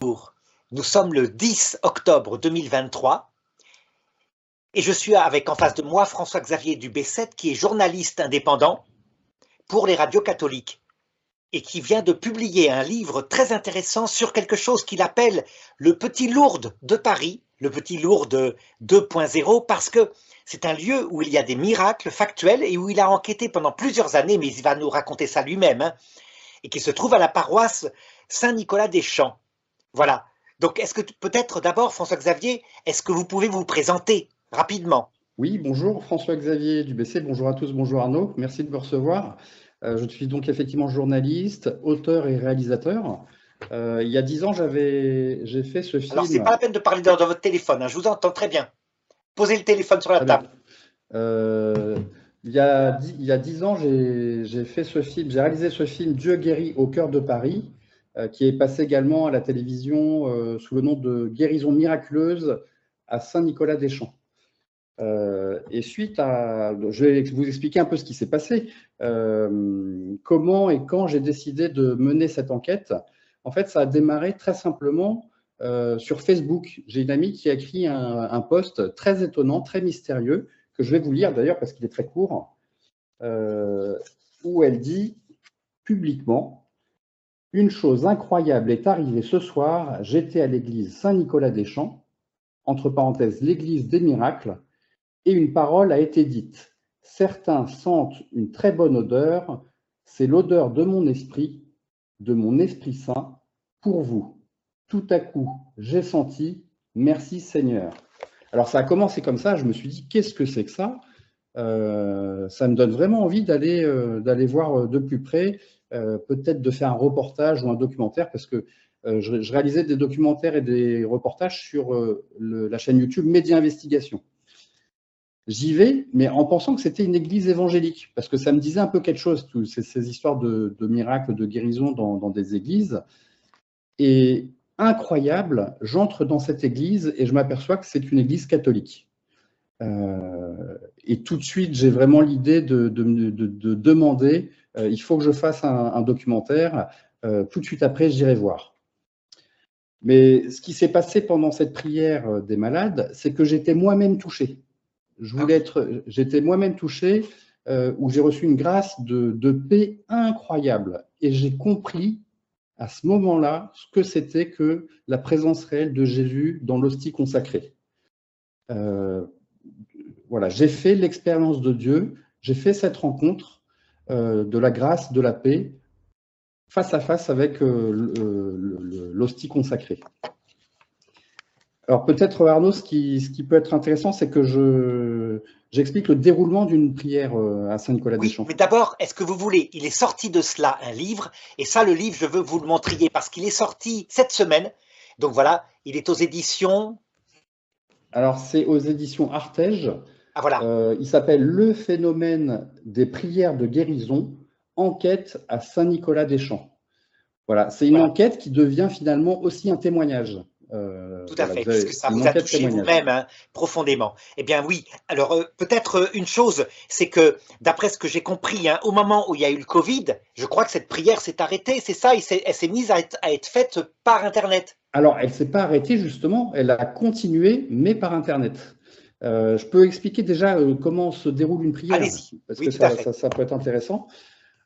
Bonjour, nous sommes le 10 octobre 2023 et je suis avec en face de moi François-Xavier Dubesset qui est journaliste indépendant pour les radios catholiques et qui vient de publier un livre très intéressant sur quelque chose qu'il appelle le Petit Lourdes de Paris, le Petit Lourdes 2.0, parce que c'est un lieu où il y a des miracles factuels et où il a enquêté pendant plusieurs années, mais il va nous raconter ça lui-même, et qui se trouve à la paroisse Saint-Nicolas-des-Champs. Voilà. Donc, est-ce que peut-être d'abord, François-Xavier, est-ce que vous pouvez vous présenter rapidement? Oui, bonjour François-Xavier Dubesset, bonjour à tous, bonjour Arnaud, merci de me recevoir. Je suis donc effectivement journaliste, auteur et réalisateur. Il y a 10 ans, j'ai fait ce Alors, c'est film. pas la peine de parler dans votre téléphone, hein, je vous entends très bien. Posez le téléphone sur la Très bien. table. Il y a 10 ans, j'ai fait ce film, j'ai réalisé ce film Dieu guérit au cœur de Paris, qui est passé également à la télévision sous le nom de Guérison miraculeuse à Saint-Nicolas-des-Champs. Et suite à, je vais vous expliquer un peu ce qui s'est passé, comment et quand j'ai décidé de mener cette enquête. En fait, ça a démarré très simplement sur Facebook. J'ai une amie qui a écrit un post très étonnant, très mystérieux, que je vais vous lire d'ailleurs parce qu'il est très court, où elle dit publiquement: une chose incroyable est arrivée ce soir, j'étais à l'église Saint-Nicolas-des-Champs, entre parenthèses, l'église des miracles, et une parole a été dite. Certains sentent une très bonne odeur, c'est l'odeur de mon Esprit Saint, pour vous. Tout à coup, j'ai senti, merci Seigneur. Alors ça a commencé comme ça, je me suis dit, qu'est-ce que c'est que ça? Ça me donne vraiment envie d'aller voir de plus près, peut-être de faire un reportage ou un documentaire, parce que je réalisais des documentaires et des reportages sur la chaîne YouTube Média Investigation. J'y vais, mais en pensant que c'était une église évangélique, parce que ça me disait un peu quelque chose, toutes ces histoires de miracles, de guérison dans des églises. Et incroyable, j'entre dans cette église et je m'aperçois que c'est une église catholique. Et tout de suite, j'ai vraiment l'idée de demander, il faut que je fasse un documentaire. Tout de suite après, j'irai voir. Mais ce qui s'est passé pendant cette prière des malades, c'est que j'étais moi-même touché. J'étais moi-même touché, où j'ai reçu une grâce de paix incroyable. Et j'ai compris à ce moment-là ce que c'était que la présence réelle de Jésus dans l'hostie consacrée. Voilà, j'ai fait l'expérience de Dieu, j'ai fait cette rencontre de la grâce, de la paix, face à face avec l'hostie consacrée. Alors peut-être Arnaud, ce qui peut être intéressant, c'est que j'explique le déroulement d'une prière à Saint-Nicolas-des-Champs. Oui, mais d'abord, est-ce que vous voulez, il est sorti de cela un livre, et ça, le livre, je veux vous le montriez, parce qu'il est sorti cette semaine, donc voilà, il est aux éditions... Alors c'est aux éditions Artege. Ah voilà. Il s'appelle Le phénomène des prières de guérison, enquête à Saint-Nicolas-des-Champs. Voilà, c'est une enquête qui devient finalement aussi un témoignage. Tout à fait, puisque ça c'est une vous a enquête touché témoignage. vous-même, hein, profondément. Eh bien oui, alors peut-être une chose, c'est que d'après ce que j'ai compris, hein, au moment où il y a eu le Covid, je crois que cette prière s'est arrêtée, c'est ça, elle s'est mise à être faite par Internet. Alors, elle ne s'est pas arrêtée justement, elle a continué, mais par Internet. Je peux expliquer déjà comment se déroule une prière, Allez-y, parce oui, que tout à fait. ça peut être intéressant.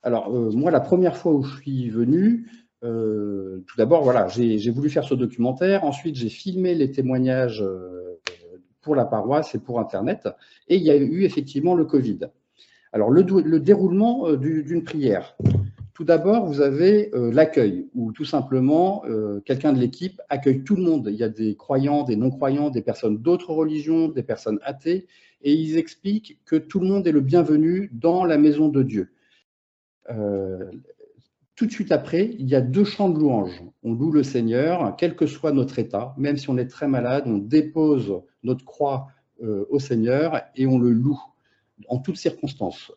Alors, moi, la première fois où je suis venu, tout d'abord, voilà, j'ai voulu faire ce documentaire. Ensuite, j'ai filmé les témoignages pour la paroisse et pour Internet. Et il y a eu effectivement le Covid. Alors, le déroulement d'une prière. Tout d'abord, vous avez l'accueil, où tout simplement, quelqu'un de l'équipe accueille tout le monde. Il y a des croyants, des non-croyants, des personnes d'autres religions, des personnes athées, et ils expliquent que tout le monde est le bienvenu dans la maison de Dieu. Tout de suite après, il y a 2 chants de louange. On loue le Seigneur, quel que soit notre état, même si on est très malade, on dépose notre croix au Seigneur et on le loue en toutes circonstances.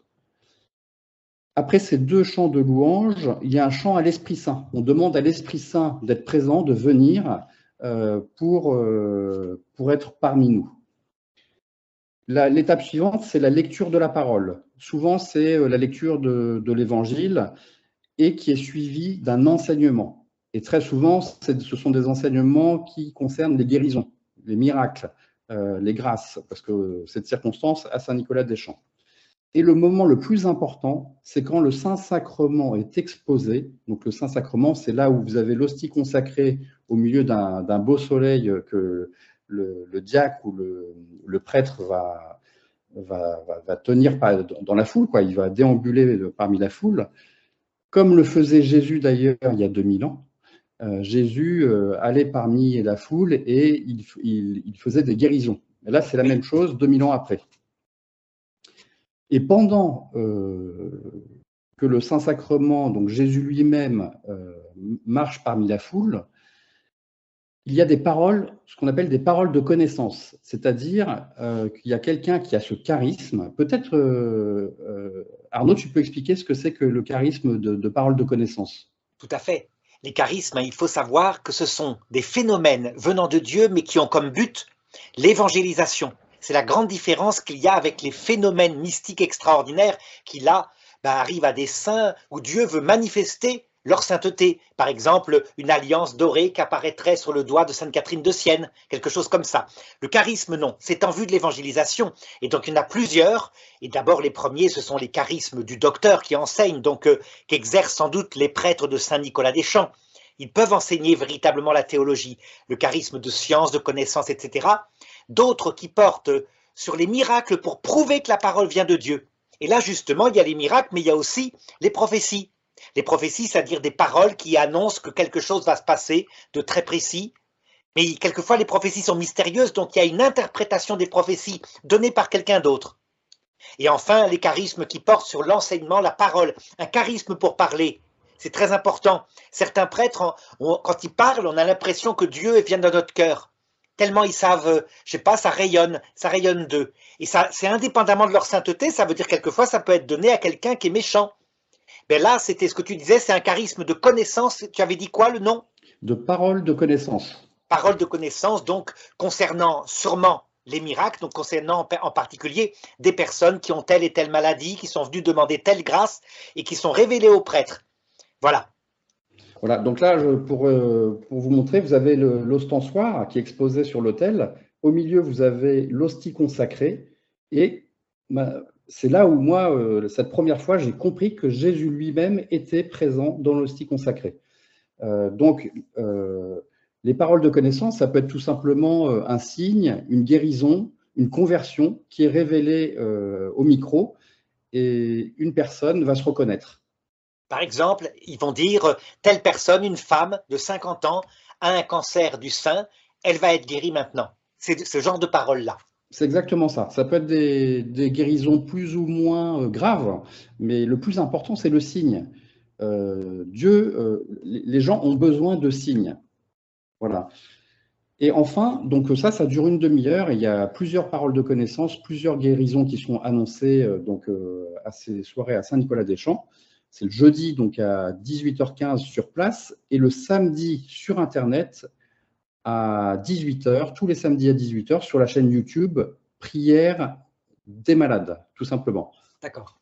Après ces 2 chants de louange, il y a un chant à l'Esprit Saint. On demande à l'Esprit Saint d'être présent, de venir pour être parmi nous. L'étape suivante, c'est la lecture de la parole. Souvent, c'est la lecture de l'Évangile et qui est suivie d'un enseignement. Et très souvent, ce sont des enseignements qui concernent les guérisons, les miracles, les grâces, parce que cette circonstance à Saint-Nicolas-des-Champs. Et le moment le plus important, c'est quand le Saint-Sacrement est exposé. Donc le Saint-Sacrement, c'est là où vous avez l'hostie consacrée au milieu d'un beau soleil que le diacre ou le prêtre va tenir dans la foule, quoi. Il va déambuler parmi la foule, comme le faisait Jésus d'ailleurs il y a 2000 ans. Jésus allait parmi la foule et il faisait des guérisons. Et là, c'est la même chose 2000 ans après. Et pendant que le Saint-Sacrement, donc Jésus lui-même, marche parmi la foule, il y a des paroles, ce qu'on appelle des paroles de connaissance. C'est-à-dire qu'il y a quelqu'un qui a ce charisme. Peut-être, Arnaud, tu peux expliquer ce que c'est que le charisme de parole de connaissance? Tout à fait. Les charismes, il faut savoir que ce sont des phénomènes venant de Dieu, mais qui ont comme but l'évangélisation. C'est la grande différence qu'il y a avec les phénomènes mystiques extraordinaires qui, là, arrivent à des saints où Dieu veut manifester leur sainteté. Par exemple, une alliance dorée qui apparaîtrait sur le doigt de Sainte Catherine de Sienne, quelque chose comme ça. Le charisme, non, c'est en vue de l'évangélisation. Et donc, il y en a plusieurs. Et d'abord, les premiers, ce sont les charismes du docteur qui enseigne, donc qu'exercent sans doute les prêtres de Saint-Nicolas-des-Champs. Ils peuvent enseigner véritablement la théologie, le charisme de science, de connaissance, etc. D'autres qui portent sur les miracles pour prouver que la parole vient de Dieu. Et là, justement, il y a les miracles, mais il y a aussi les prophéties. Les prophéties, c'est-à-dire des paroles qui annoncent que quelque chose va se passer de très précis. Mais quelquefois, les prophéties sont mystérieuses, donc il y a une interprétation des prophéties donnée par quelqu'un d'autre. Et enfin, les charismes qui portent sur l'enseignement, la parole, un charisme pour parler. C'est très important. Certains prêtres, quand ils parlent, on a l'impression que Dieu vient dans notre cœur. Tellement ils savent, je sais pas, ça rayonne d'eux. Et ça, c'est indépendamment de leur sainteté, ça veut dire quelquefois ça peut être donné à quelqu'un qui est méchant. Mais là, c'était ce que tu disais, c'est un charisme de connaissance. Tu avais dit quoi, le nom? De parole de connaissance. Parole de connaissance, donc concernant sûrement les miracles, donc concernant en particulier des personnes qui ont telle et telle maladie, qui sont venues demander telle grâce et qui sont révélées aux prêtres. Voilà. Voilà, donc là, pour vous montrer, vous avez l'ostensoir qui est exposé sur l'autel. Au milieu, vous avez l'hostie consacrée. Et c'est là où moi, cette première fois, j'ai compris que Jésus lui-même était présent dans l'hostie consacrée. Donc, les paroles de connaissance, ça peut être tout simplement un signe, une guérison, une conversion qui est révélée au micro et une personne va se reconnaître. Par exemple, ils vont dire telle personne, une femme de 50 ans, a un cancer du sein, elle va être guérie maintenant. C'est ce genre de paroles-là. C'est exactement ça. Ça peut être des guérisons plus ou moins graves, mais le plus important, c'est le signe. Les gens ont besoin de signes. Voilà. Et enfin, donc ça dure une demi-heure. Il y a plusieurs paroles de connaissance, plusieurs guérisons qui sont annoncées à ces soirées à Saint-Nicolas-des-Champs. C'est le jeudi, donc à 18h15 sur place, et le samedi sur Internet à 18h, tous les samedis à 18h, sur la chaîne YouTube Prière des malades, tout simplement. D'accord.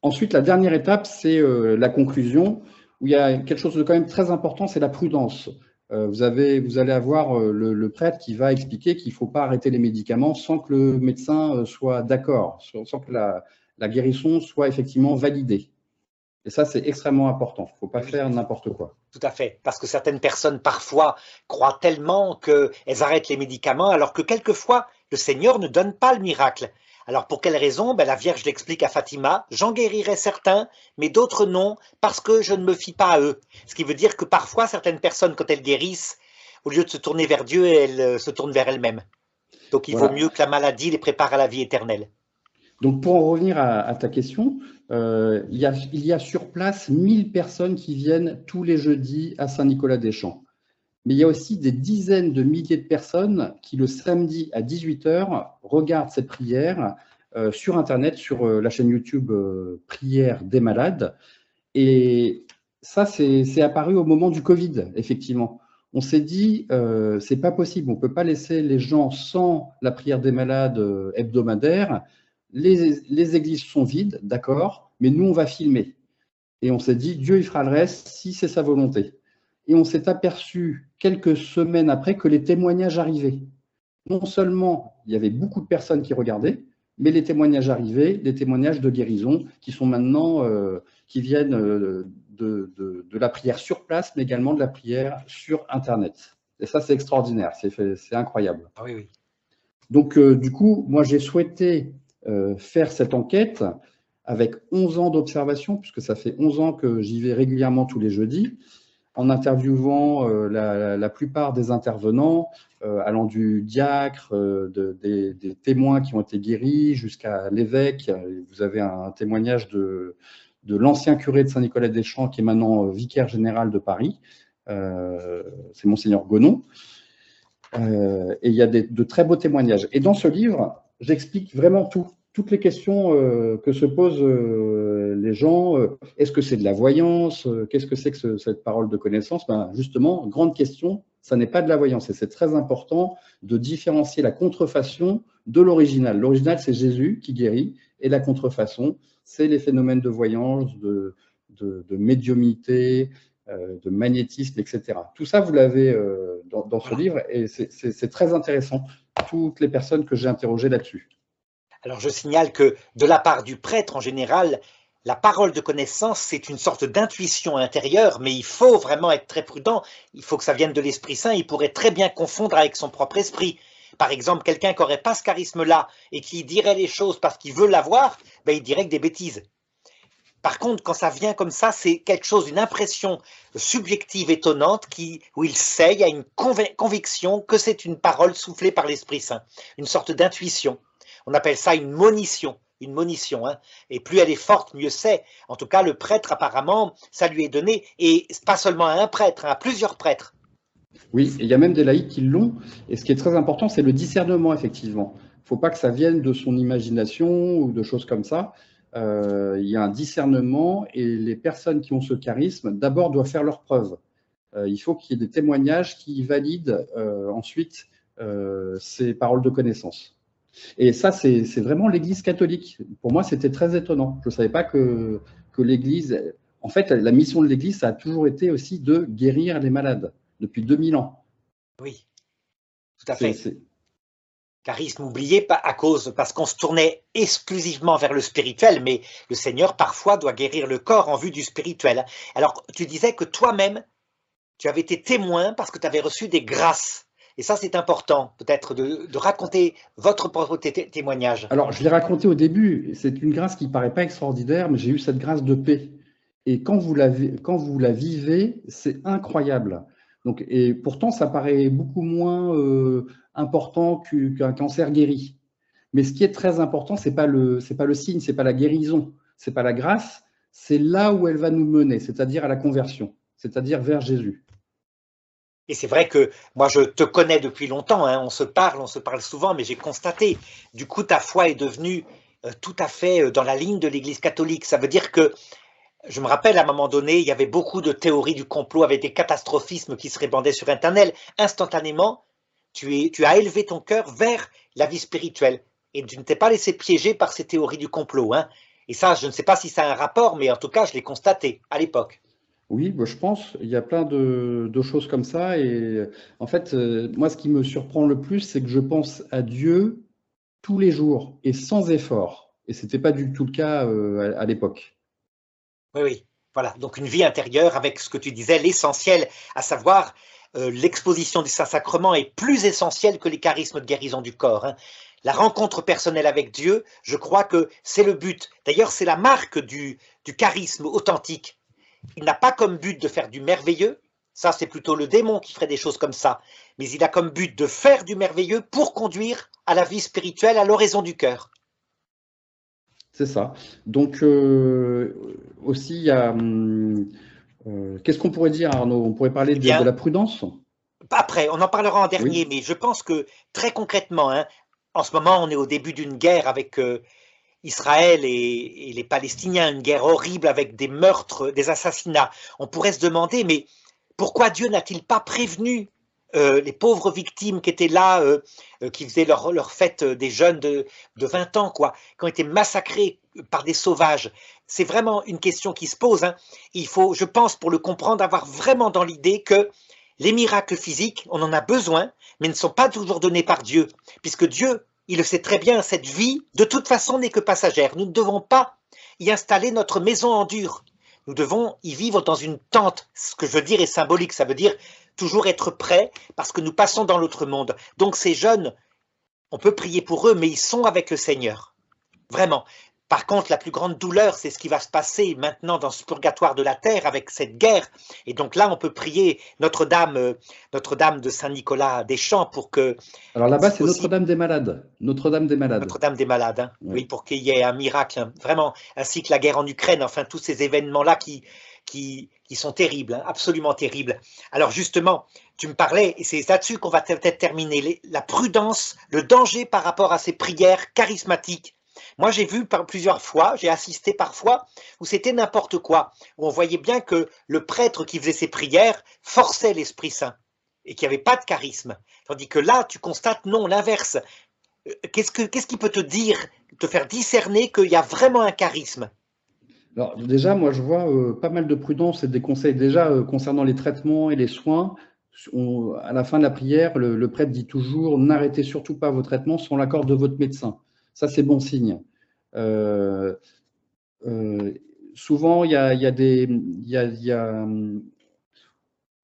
Ensuite, la dernière étape, c'est la conclusion, où il y a quelque chose de quand même très important, c'est la prudence. Vous allez avoir le prêtre qui va expliquer qu'il ne faut pas arrêter les médicaments sans que le médecin soit d'accord, sans que la guérison soit effectivement validée. Et ça, c'est extrêmement important. Il ne faut pas faire n'importe quoi. Tout à fait, parce que certaines personnes, parfois, croient tellement qu'elles arrêtent les médicaments, alors que quelquefois, le Seigneur ne donne pas le miracle. Alors, pour quelle raison? La Vierge l'explique à Fatima, j'en guérirai certains, mais d'autres non, parce que je ne me fie pas à eux. Ce qui veut dire que parfois, certaines personnes, quand elles guérissent, au lieu de se tourner vers Dieu, elles se tournent vers elles-mêmes. Donc, il vaut mieux que la maladie les prépare à la vie éternelle. Donc, pour en revenir à ta question, il y a sur place 1000 personnes qui viennent tous les jeudis à Saint-Nicolas-des-Champs. Mais il y a aussi des dizaines de milliers de personnes qui, le samedi à 18h, regardent cette prière sur Internet, sur la chaîne YouTube Prière des malades. Et ça, c'est apparu au moment du Covid, effectivement. On s'est dit, c'est pas possible, on ne peut pas laisser les gens sans la prière des malades hebdomadaire. Les églises sont vides, d'accord, mais nous, on va filmer. Et on s'est dit, Dieu, il fera le reste si c'est sa volonté. et on s'est aperçu quelques semaines après que les témoignages arrivaient. Non seulement il y avait beaucoup de personnes qui regardaient, mais les témoignages arrivaient, des témoignages de guérison qui sont maintenant, qui viennent de la prière sur place, mais également de la prière sur Internet. Et ça, c'est extraordinaire, c'est incroyable. Ah oui, oui. Donc, du coup, moi, j'ai souhaité faire cette enquête avec 11 ans d'observation, puisque ça fait 11 ans que j'y vais régulièrement tous les jeudis, en interviewant la plupart des intervenants, allant du diacre, des témoins qui ont été guéris, jusqu'à l'évêque. Vous avez un témoignage de l'ancien curé de Saint-Nicolas-des-Champs, qui est maintenant vicaire général de Paris. C'est Monseigneur Gonon. Et il y a de très beaux témoignages. Et dans ce livre, j'explique vraiment toutes les questions que se posent les gens. Est-ce que c'est de la voyance? Qu'est-ce que c'est que cette parole de connaissance? Ben, justement, grande question, ça n'est pas de la voyance. Et c'est très important de différencier la contrefaçon de l'original. L'original, c'est Jésus qui guérit, et la contrefaçon, c'est les phénomènes de voyance, de médiumnité, de magnétisme, etc. Tout ça, vous l'avez dans ce livre, et c'est très intéressant, toutes les personnes que j'ai interrogées là-dessus. Alors je signale que de la part du prêtre en général, la parole de connaissance, c'est une sorte d'intuition intérieure, mais il faut vraiment être très prudent, il faut que ça vienne de l'Esprit Saint, il pourrait très bien confondre avec son propre esprit. Par exemple, quelqu'un qui n'aurait pas ce charisme-là et qui dirait les choses parce qu'il veut l'avoir, ben, il dirait que des bêtises. Par contre, quand ça vient comme ça, c'est quelque chose, une impression subjective étonnante où il sait, il y a une conviction que c'est une parole soufflée par l'Esprit Saint, une sorte d'intuition. On appelle ça une monition, hein. Et plus elle est forte, mieux c'est. En tout cas, le prêtre, apparemment, ça lui est donné, et pas seulement à un prêtre, hein, à plusieurs prêtres. Oui, et il y a même des laïcs qui l'ont, et ce qui est très important, c'est le discernement, effectivement. Il ne faut pas que ça vienne de son imagination ou de choses comme ça. Il y a un discernement, et les personnes qui ont ce charisme, d'abord, doivent faire leurs preuves. Il faut qu'il y ait des témoignages qui valident ensuite ces paroles de connaissance. Et ça, c'est vraiment l'Église catholique. Pour moi, c'était très étonnant. Je ne savais pas que l'Église… En fait, la mission de l'Église, ça a toujours été aussi de guérir les malades, depuis 2000 ans. Oui, tout à fait. Charisme oublié parce qu'on se tournait exclusivement vers le spirituel, mais le Seigneur parfois doit guérir le corps en vue du spirituel. Alors, tu disais que toi-même, tu avais été témoin parce que tu avais reçu des grâces. Et ça, c'est important, peut-être, de raconter votre propre témoignage. Alors, je l'ai raconté au début, c'est une grâce qui ne paraît pas extraordinaire, mais j'ai eu cette grâce de paix. Et quand vous la vivez, c'est incroyable. Donc, et pourtant, ça paraît beaucoup moins important qu'un cancer guéri. Mais ce qui est très important, c'est pas le signe, c'est pas la guérison, c'est pas la grâce, c'est là où elle va nous mener, c'est-à-dire à la conversion, c'est-à-dire vers Jésus. Et c'est vrai que moi, je te connais depuis longtemps, hein, on se parle souvent, mais j'ai constaté, du coup, ta foi est devenue tout à fait dans la ligne de l'Église catholique. Ça veut dire que, je me rappelle, à un moment donné, il y avait beaucoup de théories du complot avec des catastrophismes qui se répandaient sur Internet. Instantanément, tu as élevé ton cœur vers la vie spirituelle et tu ne t'es pas laissé piéger par ces théories du complot, hein. Et ça, je ne sais pas si ça a un rapport, mais en tout cas, je l'ai constaté à l'époque. Oui, bah, je pense, il y a plein de choses comme ça. Et en fait, moi, ce qui me surprend le plus, c'est que je pense à Dieu tous les jours et sans effort. Et ce n'était pas du tout le cas à l'époque. Oui, oui, voilà. Donc une vie intérieure avec ce que tu disais, l'essentiel, à savoir l'exposition du Saint-Sacrement est plus essentielle que les charismes de guérison du corps, hein. La rencontre personnelle avec Dieu, je crois que c'est le but. D'ailleurs, c'est la marque du charisme authentique. Il n'a pas comme but de faire du merveilleux, ça c'est plutôt le démon qui ferait des choses comme ça, mais il a comme but de faire du merveilleux pour conduire à la vie spirituelle, à l'oraison du cœur. C'est ça. Donc, aussi, il y a… qu'est-ce qu'on pourrait dire, Arnaud? On pourrait parler de la prudence? Après, on en parlera en dernier, Oui. mais je pense que très concrètement, hein, en ce moment, on est au début d'une guerre avec Israël et les Palestiniens, une guerre horrible avec des meurtres, des assassinats. On pourrait se demander, mais pourquoi Dieu n'a-t-il pas prévenu les pauvres victimes qui étaient là, qui faisaient leur fête, des jeunes de 20 ans, quoi, qui ont été massacrés par des sauvages. C'est vraiment une question qui se pose, hein. Il faut, je pense, pour le comprendre, avoir vraiment dans l'idée que les miracles physiques, on en a besoin, mais ne sont pas toujours donnés par Dieu, puisque Dieu, il le sait très bien, cette vie, de toute façon, n'est que passagère. Nous ne devons pas y installer notre maison en dur. Nous devons y vivre dans une tente. Ce que je veux dire est symbolique, ça veut dire toujours être prêt, parce que nous passons dans l'autre monde. Donc ces jeunes, on peut prier pour eux, mais ils sont avec le Seigneur. Vraiment. Par contre, la plus grande douleur, c'est ce qui va se passer maintenant dans ce purgatoire de la terre avec cette guerre. Et donc là, on peut prier Notre-Dame de Saint-Nicolas des Champs pour que... Alors là-bas, c'est Notre-Dame des Malades. Notre-Dame des Malades. Notre-Dame des Malades, hein. Oui. Oui, pour qu'il y ait un miracle, hein, vraiment, ainsi que la guerre en Ukraine, enfin tous ces événements-là qui sont terribles, hein, absolument terribles. Alors justement, tu me parlais, et c'est là-dessus qu'on va peut-être terminer, la prudence, le danger par rapport à ces prières charismatiques. Moi, j'ai vu plusieurs fois, j'ai assisté parfois, où c'était n'importe quoi, où on voyait bien que le prêtre qui faisait ses prières forçait l'Esprit Saint et qu'il n'y avait pas de charisme. Tandis que là, tu constates, non, l'inverse. Qu'est-ce qui peut te dire, te faire discerner qu'il y a vraiment un charisme? Alors déjà, moi, je vois pas mal de prudence et des conseils déjà concernant les traitements et les soins. À la fin de la prière, le prêtre dit toujours « N'arrêtez surtout pas vos traitements sans l'accord de votre médecin ». Ça, c'est bon signe. Souvent,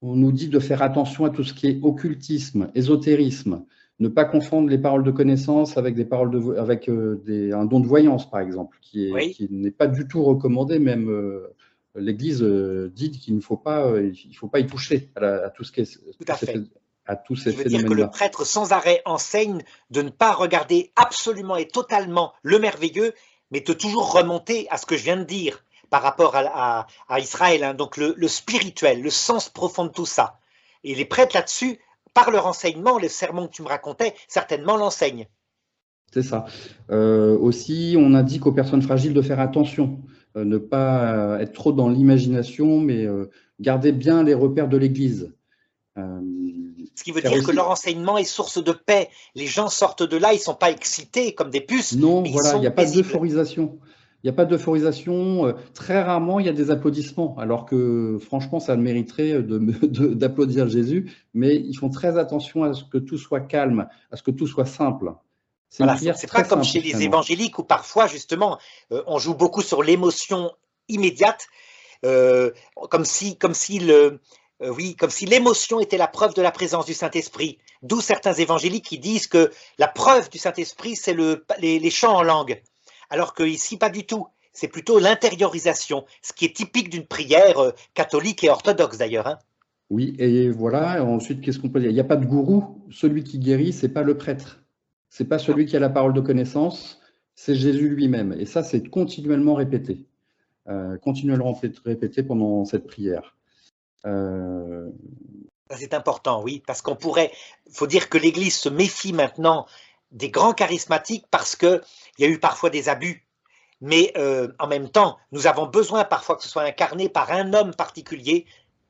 on nous dit de faire attention à tout ce qui est occultisme, ésotérisme, ne pas confondre les paroles de connaissance avec des paroles avec un don de voyance, par exemple, Oui. qui n'est pas du tout recommandé. Même l'Église dit qu'il ne faut pas, y toucher à tout ce qui est Tout à fait. à tous ces Je veux dire que le phénomènes-là. prêtre sans arrêt enseigne de ne pas regarder absolument et totalement le merveilleux, mais de toujours remonter à ce que je viens de dire par rapport à Israël, hein, donc le spirituel, le sens profond de tout ça. Et les prêtres là-dessus, par leur enseignement, les sermons que tu me racontais, certainement l'enseignent. C'est ça. Aussi, on indique aux personnes fragiles de faire attention, ne pas être trop dans l'imagination, mais garder bien les repères de l'Église. Ce qui veut dire que leur enseignement est source de paix. Les gens sortent de là, ils ne sont pas excités comme des puces. Non, mais voilà, il n'y a pas paisibles. d'euphorisation. Il n'y a pas d'euphorisation. Très rarement, il y a des applaudissements, alors que franchement, ça mériterait d'applaudir Jésus. Mais ils font très attention à ce que tout soit calme, à ce que tout soit simple. C'est Voilà, une prière c'est très pas comme simple, chez les finalement. évangéliques où parfois, justement, on joue beaucoup sur l'émotion immédiate, comme si l'émotion était la preuve de la présence du Saint-Esprit. D'où certains évangéliques qui disent que la preuve du Saint-Esprit, c'est les chants en langue. Alors que ici, pas du tout. C'est plutôt l'intériorisation, ce qui est typique d'une prière catholique et orthodoxe d'ailleurs, hein. Oui, et voilà. Ensuite, qu'est-ce qu'on peut dire? Il n'y a pas de gourou. Celui qui guérit, c'est pas le prêtre. C'est pas celui qui a la parole de connaissance, c'est Jésus lui-même. Et ça, c'est continuellement répété. Continuellement répété pendant cette prière. C'est important, oui, parce faut dire que l'Église se méfie maintenant des grands charismatiques parce qu'il y a eu parfois des abus. Mais en même temps, nous avons besoin parfois que ce soit incarné par un homme particulier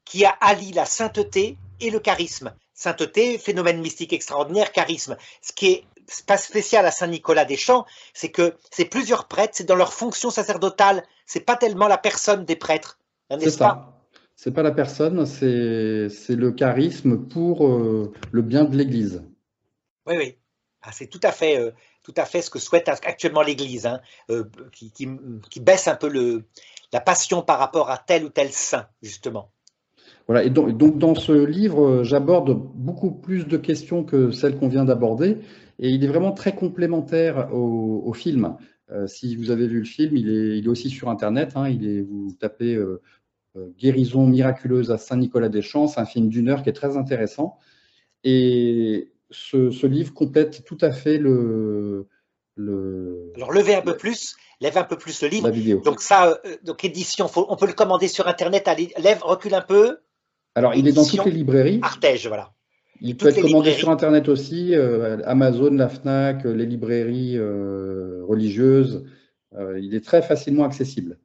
qui allie la sainteté et le charisme. Sainteté, phénomène mystique extraordinaire, charisme. Ce qui est pas spécial à Saint-Nicolas des Champs, c'est que c'est plusieurs prêtres, c'est dans leur fonction sacerdotale, c'est pas tellement la personne des prêtres, n'est-ce pas? C'est pas la personne, c'est le charisme pour le bien de l'Église. Oui, oui. Ah, c'est tout à fait ce que souhaite actuellement l'Église, hein, qui baisse un peu la passion par rapport à tel ou tel saint, justement. Voilà, et donc dans ce livre, j'aborde beaucoup plus de questions que celles qu'on vient d'aborder, et il est vraiment très complémentaire au film. Si vous avez vu le film, il est aussi sur Internet, hein, vous tapez Guérison miraculeuse à Saint-Nicolas-des-Champs, c'est un film d'1 heure qui est très intéressant. Et ce livre complète tout à fait Alors, lève un peu plus le livre. la vidéo. Donc donc édition, on peut le commander sur Internet. Allez, recule un peu. Alors, il est dans toutes les librairies. Artege, voilà. Il peut être commandé sur Internet aussi, Amazon, la Fnac, les librairies religieuses. Il est très facilement accessible.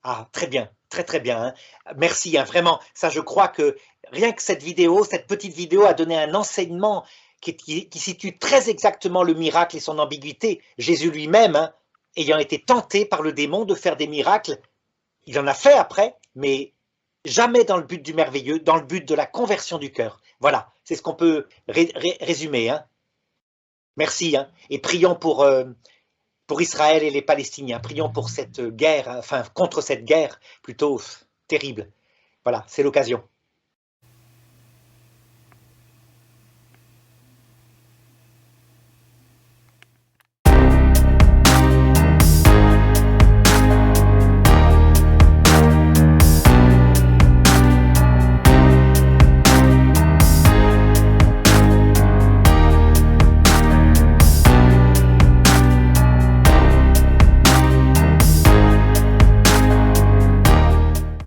Ah, très bien. Très très bien, hein. Merci, hein, vraiment. Ça, je crois que rien que cette vidéo, cette petite vidéo a donné un enseignement qui situe très exactement le miracle et son ambiguïté. Jésus lui-même, hein, ayant été tenté par le démon de faire des miracles, il en a fait après, mais jamais dans le but du merveilleux, dans le but de la conversion du cœur. Voilà, c'est ce qu'on peut résumer, hein. Merci, hein, et prions pour Israël et les Palestiniens. Prions pour cette guerre, enfin contre cette guerre plutôt terrible. Voilà, c'est l'occasion.